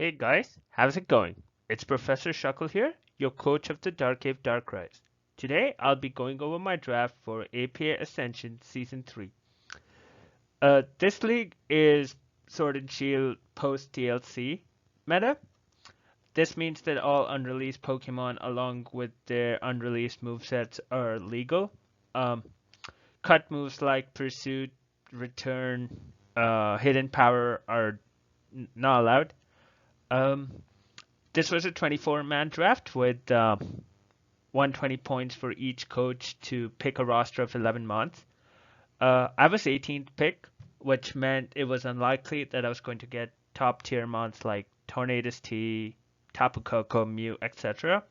Hey guys, how's it going? It's Professor Shuckle here, your coach of the Dark Cave Dark Rise. Today I'll be going over my draft for APA Ascension Season 3. This league is Sword and Shield post DLC meta. This means that all unreleased Pokemon along with their unreleased movesets are legal. Um, Cut moves like Pursuit, Return, Hidden Power are not allowed. Um, This was a 24-man draft with 120 points for each coach to pick a roster of 11 months. I was 18th pick, which meant it was unlikely that I was going to get top tier months like Tornadus T, Tapu Koko, Mew, etc.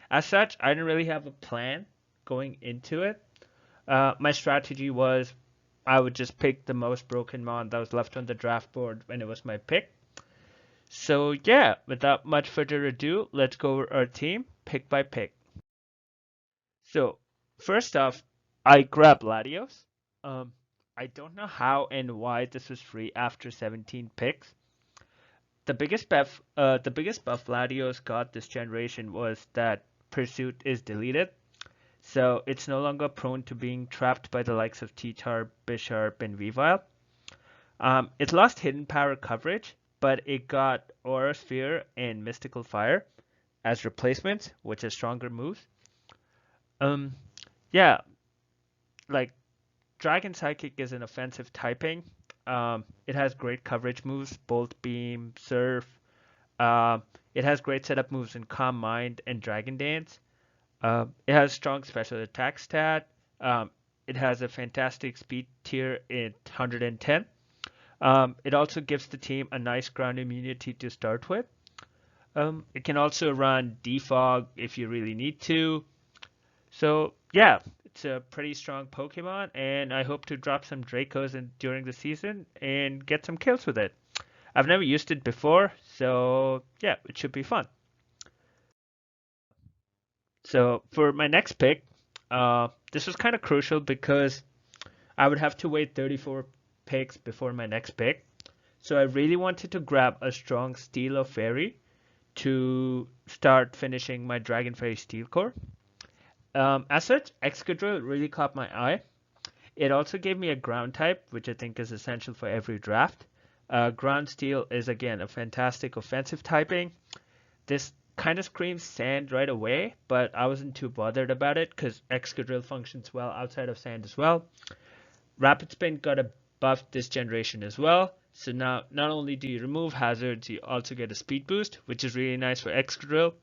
As such, I didn't really have a plan going into it. My strategy was I would just pick the most broken mon that was left on the draft board when it was my pick. So yeah, without much further ado, let's go over our team pick by pick. So first off, I grabbed Larios. Um, I don't know how and why this was free after 17 picks. The biggest buff Larios got this generation was that Pursuit is deleted, so it's no longer prone to being trapped by the likes of T-Tar, Bisharp, and Weavile. It lost Hidden Power coverage, but it got Aura Sphere and Mystical Fire as replacements, which is stronger moves. Um, yeah, like Dragon Psychic is an offensive typing. It has great coverage moves, Bolt Beam, Surf. Uh, it has great setup moves in Calm Mind and Dragon Dance. It has strong special attack stat. It has a fantastic speed tier at 110. It also gives the team a nice ground immunity to start with. It can also run Defog if you really need to. So yeah, it's a pretty strong Pokemon, and I hope to drop some Dracos during the season and get some kills with it. I've never used it before, so yeah, it should be fun. So for my next pick, this was kind of crucial because I would have to wait 34 picks before my next pick. So I really wanted to grab a strong Steel or Fairy to start finishing my Dragon Fairy Steel Core. As such, Excadrill really caught my eye. It also gave me a ground type, which I think is essential for every draft. Ground Steel is again a fantastic offensive typing. This kind of screams sand right away, but I wasn't too bothered about it because Excadrill functions well outside of sand as well. Rapid Spin got a buff this generation as well. So now not only do you remove hazards, you also get a speed boost, which is really nice for Excadrill.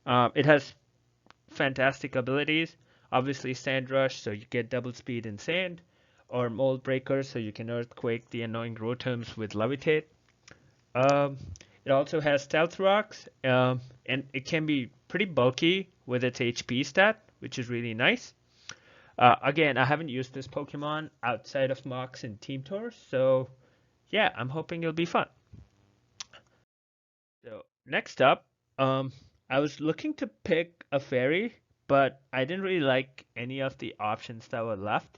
It has fantastic abilities. Obviously, Sand Rush, so you get double speed in sand, or Mold Breaker, so you can Earthquake the annoying Rotoms with Levitate. Um, it also has Stealth Rocks, and it can be pretty bulky with its HP stat, which is really nice. Again, I haven't used this Pokemon outside of Mox and Team Tours, so yeah, I'm hoping it'll be fun. So next up, I was looking to pick a fairy, but I didn't really like any of the options that were left.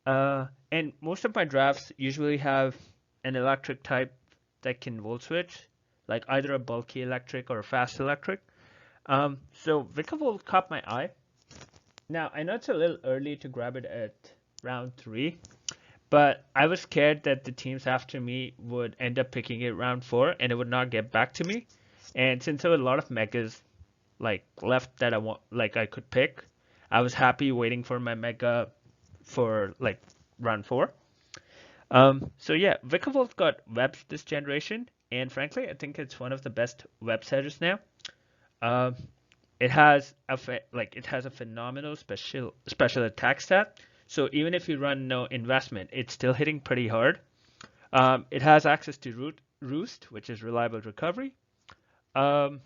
And most of my drafts usually have an electric type that can volt switch, like either a bulky electric or a fast electric. So Vica Volt caught my eye. Now I know it's a little early to grab it at round 3, but I was scared that the teams after me would end up picking it round 4 and it would not get back to me. And since there were a lot of megas like left that I could pick, I was happy waiting for my mega for like round 4. So yeah, Vikavolt got webs this generation, and frankly, I think it's one of the best web setters now. Um, it has a phenomenal special attack stat. So even if you run no investment, it's still hitting pretty hard. It has access to Roost, which is reliable recovery. Um,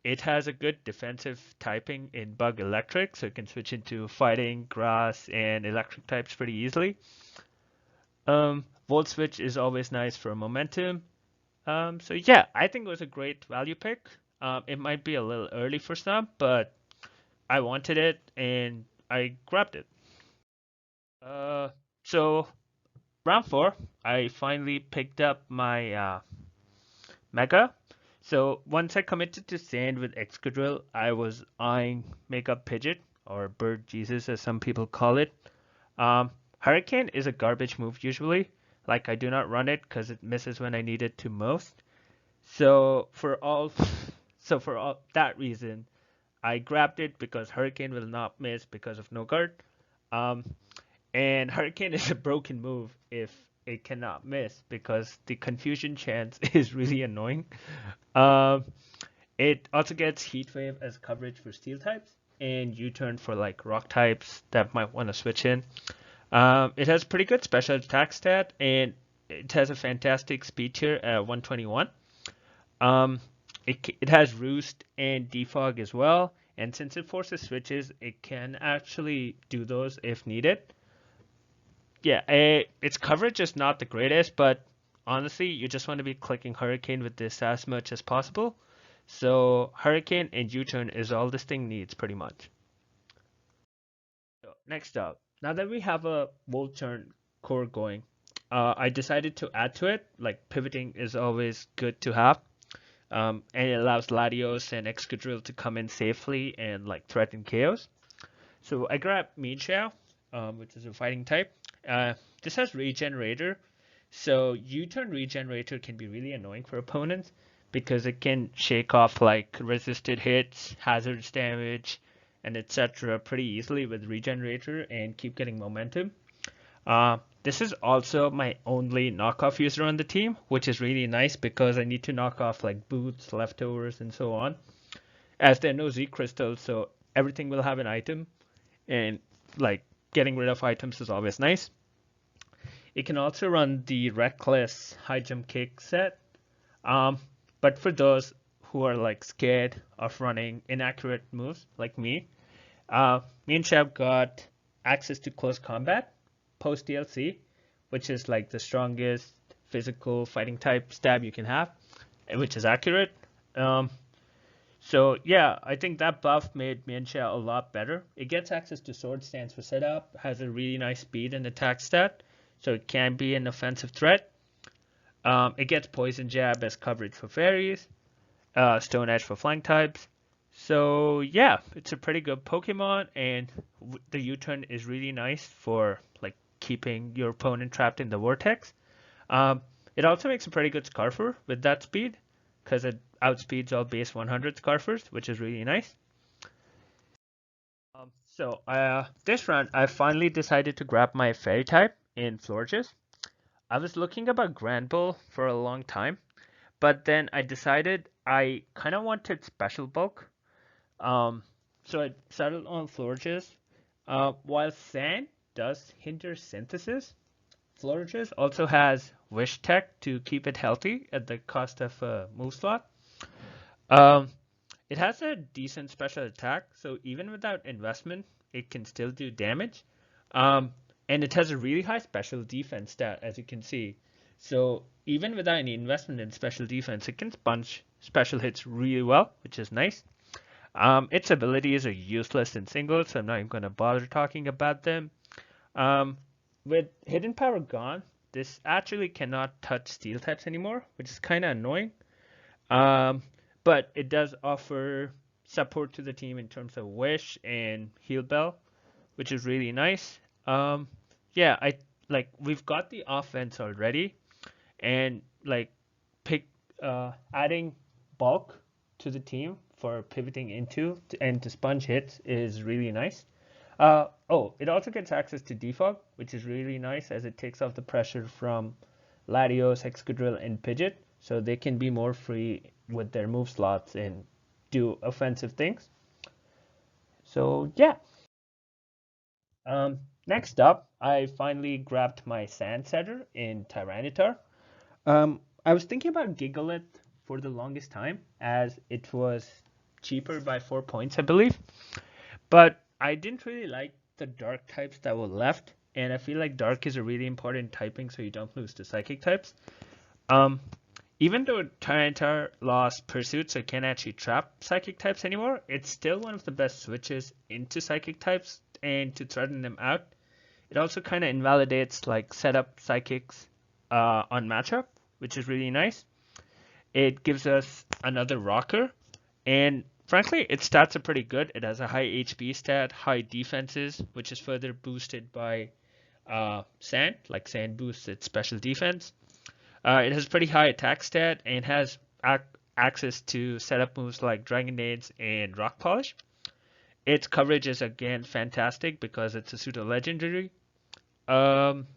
it has a good defensive typing in Bug Electric, so it can switch into Fighting, Grass, and Electric types pretty easily. Volt Switch is always nice for momentum. So yeah, I think it was a great value pick. It might be a little early for some, but I wanted it and I grabbed it. So round 4, I finally picked up my Mega. So once I committed to Sand with Excadrill, I was eyeing Makeup Pidgeot, or Bird Jesus as some people call it. Hurricane is a garbage move usually. Like I do not run it because it misses when I need it to most. So for all so for all that reason, I grabbed it because Hurricane will not miss because of no guard. Um, and Hurricane is a broken move if it cannot miss because the confusion chance is really annoying. Um, it also gets Heat Wave as coverage for Steel types and U-turn for like Rock types that might want to switch in. It has pretty good special attack stat and it has a fantastic speed tier at 121. Um, it has Roost and Defog as well, and since it forces switches, it can actually do those if needed. Yeah, its coverage is not the greatest, but honestly, you just want to be clicking Hurricane with this as much as possible. So Hurricane and U-turn is all this thing needs pretty much. So next up, now that we have a Volt-turn core going, I decided to add to it. Like pivoting is always good to have. And it allows Larios and Excadrill to come in safely and like threaten chaos. So I grabbed Michel, which is a fighting type. This has Regenerator, so U-turn Regenerator can be really annoying for opponents because it can shake off like resisted hits, hazards damage, and etc. pretty easily with Regenerator and keep getting momentum. This is also my only knockoff user on the team, which is really nice because I need to knock off like boots, leftovers, and so on. As there are no Z crystals, so everything will have an item, and like getting rid of items is always nice. It can also run the reckless high jump kick set, but for those who are like scared of running inaccurate moves like me and Shab got access to close combat post DLC, which is like the strongest physical fighting type stab you can have, which is accurate. Um, so yeah, I think that buff made Michel a lot better. It gets access to sword stance for setup, has a really nice speed and attack stat, so it can be an offensive threat. It gets poison jab as coverage for fairies, stone edge for flank types. So yeah, it's a pretty good Pokemon, and the U-turn is really nice for like keeping your opponent trapped in the vortex. Um, it also makes a pretty good Scarfer with that speed, because it outspeeds all base 100 Scarfers, which is really nice. So this run, I finally decided to grab my Fairy type in Florges. I was looking about Grand Bull for a long time, but then I decided I kind of wanted Special Bulk. Um, so I settled on Florges. While Sand does hinder synthesis, Florges also has Wish Tech to keep it healthy at the cost of a move slot. Um, it has a decent special attack, so even without investment, it can still do damage. Um, and it has a really high special defense stat, as you can see. So even without any investment in special defense, it can sponge special hits really well, which is nice. Its abilities are useless in singles, so I'm not even going to bother talking about them. Um, with Hidden Power gone, this actually cannot touch Steel types anymore, which is kind of annoying. Um, but it does offer support to the team in terms of Wish and Heal Bell, which is really nice. Um, yeah, I like we've got the offense already, and like pick adding bulk to the team for pivoting into and to sponge hits is really nice. It also gets access to defog, which is really nice as it takes off the pressure from Larios, Excadrill, and Pidgeot, so they can be more free with their move slots and do offensive things. So yeah. Next up, I finally grabbed my Sand Setter in Tyranita. I was thinking about Gigalith for the longest time as it was cheaper by 4 points, I believe. But I didn't really like the dark types that were left, and I feel like dark is a really important typing so you don't lose to psychic types. Um, Even though Tyranitar lost Pursuit, so it can't actually trap psychic types anymore, it's still one of the best switches into psychic types and to threaten them out. It also kind of invalidates like setup psychics on matchup, which is really nice. It gives us another rocker, and frankly, its stats are pretty good. It has a high HP stat, high defenses, which is further boosted by Sand. Like Sand boosts its special defense. It has pretty high attack stat and has access to setup moves like Dragon Nades and Rock Polish. Its coverage is again fantastic because it's a pseudo legendary. Um,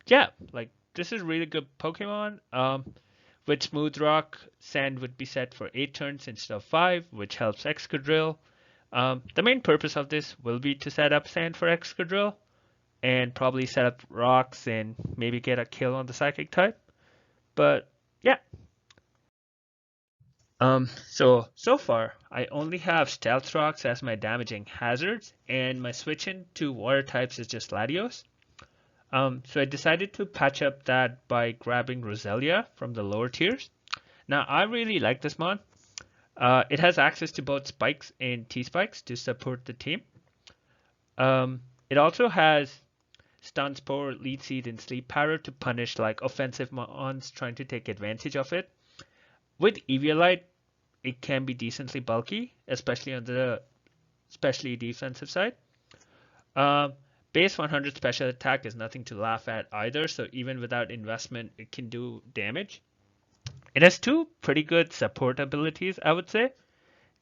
yeah, like this is really good Pokemon. With Smooth Rock, Sand would be set for 8 turns instead of 5, which helps Excadrill. The main purpose of this will be to set up Sand for Excadrill and probably set up rocks and maybe get a kill on the Psychic type. But yeah. So far I only have Stealth Rocks as my damaging hazards, and my switch into water types is just Larios. So I decided to patch up that by grabbing Roselia from the lower tiers. Now I really like this mod. It has access to both spikes and T-spikes to support the team. It also has Stun Spore, Lead Seed, and Sleep Powder to punish like offensive mons trying to take advantage of it. With Eviolite, it can be decently bulky, especially on the defensive side. Base 100 special attack is nothing to laugh at either, so even without investment, it can do damage. It has 2 pretty good support abilities, I would say.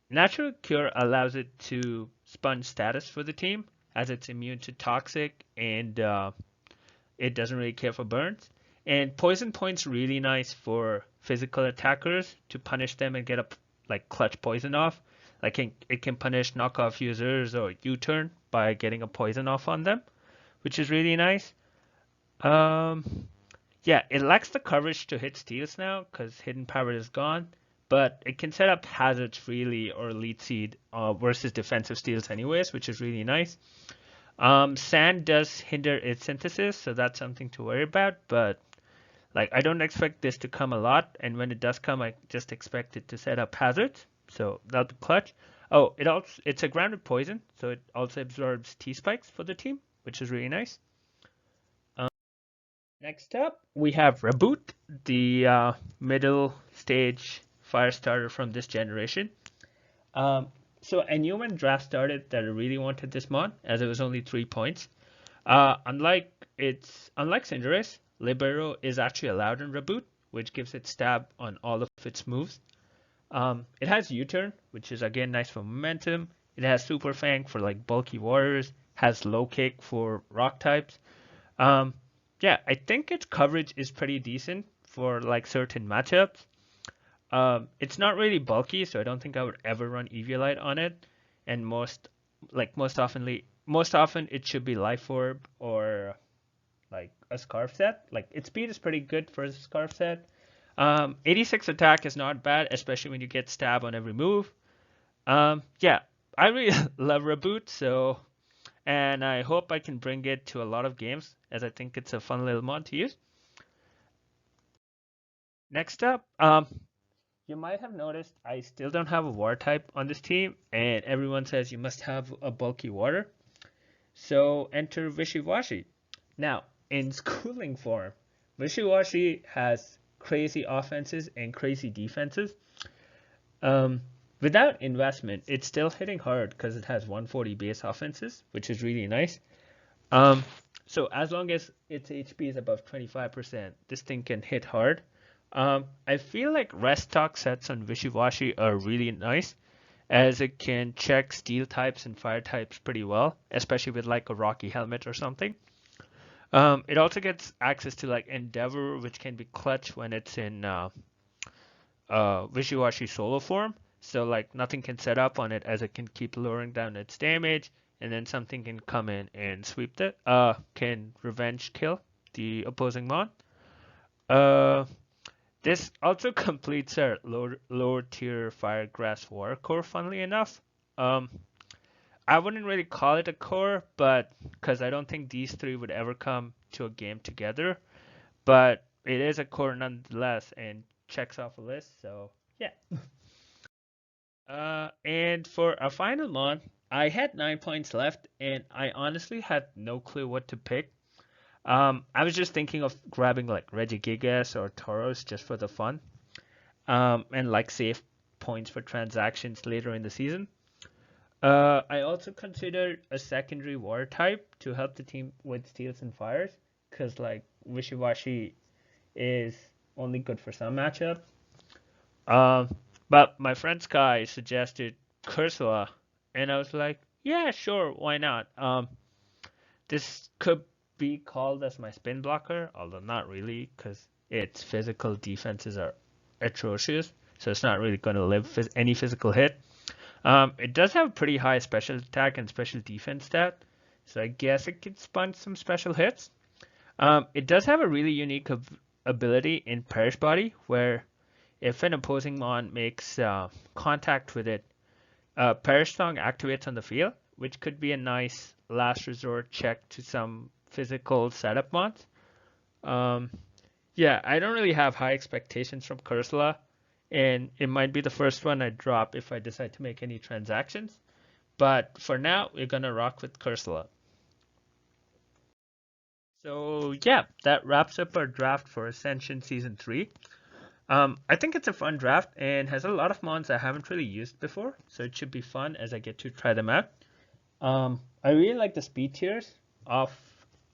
Natural Cure allows it to sponge status for the team, as it's immune to toxic and it doesn't really care for burns. And Poison Point's really nice for physical attackers to punish them and get a like clutch poison off. Like it can punish knockoff users or U-turn by getting a poison off on them, which is really nice. Yeah, it lacks the coverage to hit steals now because Hidden Power is gone, but it can set up hazards freely or Lead Seed versus defensive steals anyways, which is really nice. Sand does hinder its synthesis, so that's something to worry about, but like I don't expect this to come a lot, and when it does come, I just expect it to set up hazards, so that'll be clutch. Oh, it's a grounded poison, so it also absorbs T-spikes for the team, which is really nice. Next up, we have Reboot, the middle stage fire starter from this generation. So I knew when draft started that I really wanted this mod, as it was only 3 points. Unlike Cinderace, Libero is actually allowed in Reboot, which gives it stab on all of its moves. It has U-turn, which is again nice for momentum. It has Super Fang for like bulky warriors. Has Low Kick for rock types. Yeah, I think its coverage is pretty decent for like certain matchups. It's not really bulky, so I don't think I would ever run Eviolite on it. And most often it should be Life Orb or like a Scarf set. Like its speed is pretty good for a Scarf set. 86 attack is not bad, especially when you get stab on every move. Yeah, I really love Reboot, and I hope I can bring it to a lot of games, as I think it's a fun little mod to use. Next up, you might have noticed I still don't have a water type on this team, and everyone says you must have a bulky water. So enter Washy. Now, in schooling form, Washy has crazy offenses and crazy defenses. Without investment, it's still hitting hard because it has 140 base offenses, which is really nice. So as long as its HP is above 25%, this thing can hit hard. I feel like rest talk sets on Washy are really nice, as it can check steel types and fire types pretty well, especially with like a rocky helmet or something. It also gets access to like Endeavor, which can be clutch when it's in Washy solo form. So like nothing can set up on it, as it can keep lowering down its damage, and then something can come in and sweep it. Can revenge kill the opposing mon. This also completes our lower tier Firegrass War core, funnily enough. I wouldn't really call it a core, but because I don't think these 3 would ever come to a game together. But it is a core nonetheless, and checks off a list, so yeah. And for a final mod, I had 9 points left, and I honestly had no clue what to pick. I was just thinking of grabbing like Regigigas or Tauros just for the fun. and like save points for transactions later in the season. I also considered a secondary water type to help the team with steals and fires, because like Washy is only good for some matchup. But my friend Sky suggested Cursula, and I was like, yeah, sure, why not? This could be called as my spin blocker, although not really, because its physical defenses are atrocious, so it's not really going to live any physical hit. It does have a pretty high special attack and special defense stat, so I guess it could sponge some special hits. It does have a really unique ability in Perish Body, where if an opposing mon makes contact with it, Perish Song activates on the field, which could be a nice last resort check to some physical setup mons. Um, yeah, I don't really have high expectations from Cursula, and it might be the first one I drop if I decide to make any transactions. But for now, we're gonna rock with Cursula. So yeah, that wraps up our draft for Ascension Season 3. I think it's a fun draft and has a lot of mons I haven't really used before, so it should be fun as I get to try them out. I really like the speed tiers of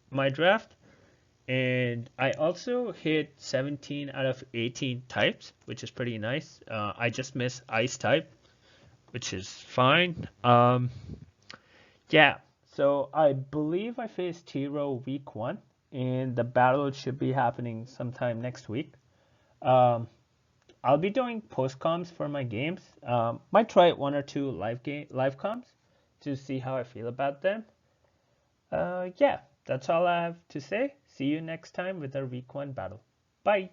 my draft, and I also hit 17 out of 18 types, which is pretty nice. I just missed ice type, which is fine. Yeah, so I believe I faced Tiro week 1, and the battle should be happening sometime next week. Um, I'll be doing post comms for my games. Might try one or two live comms to see how I feel about them. Yeah, that's all I have to say. See you next time with our week 1 battle. Bye.